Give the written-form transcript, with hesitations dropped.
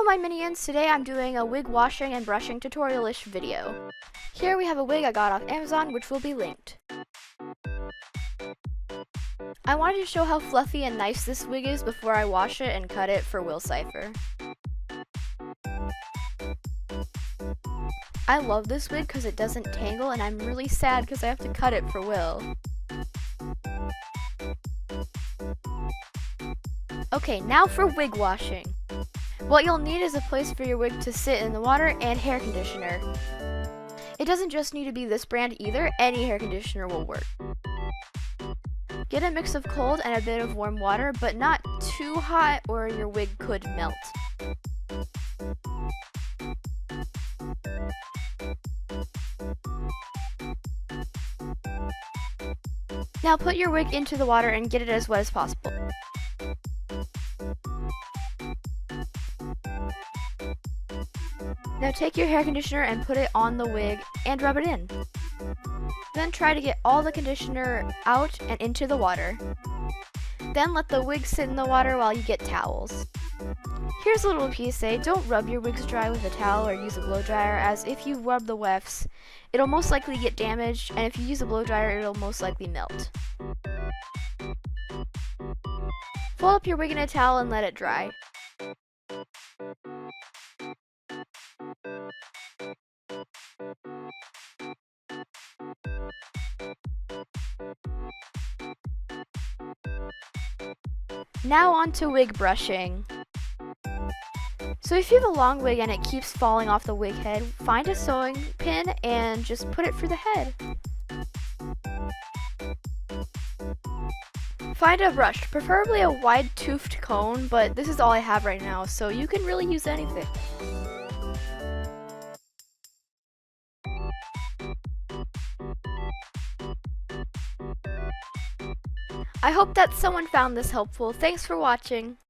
my minions, today I'm doing a wig washing and brushing tutorial-ish video. Here we have a wig I got off Amazon, which will be linked. I wanted to show how fluffy and nice this wig is before I wash it and cut it for Will Cypher. I love this wig because it doesn't tangle, and I'm really sad because I have to cut it for Will. Okay, now for wig washing. What you'll need is a place for your wig to sit in the water and hair conditioner. It doesn't just need to be this brand either, any hair conditioner will work. Get a mix of cold and a bit of warm water, but not too hot or your wig could melt. Now put your wig into the water and get it as wet as possible. Now take your hair conditioner and put it on the wig and rub it in. Then try to get all the conditioner out and into the water. Then let the wig sit in the water while you get towels. Here's a little PSA, don't rub your wigs dry with a towel or use a blow dryer, as if you rub the wefts, it'll most likely get damaged, and if you use a blow dryer, it'll most likely melt. Fold up your wig in a towel and let it dry. Now on to wig brushing. So if you have a long wig and it keeps falling off the wig head, find a sewing pin and just put it through the head. Find a brush, preferably a wide-toothed cone, but this is all I have right now, so you can really use anything. I hope that someone found this helpful. Thanks for watching.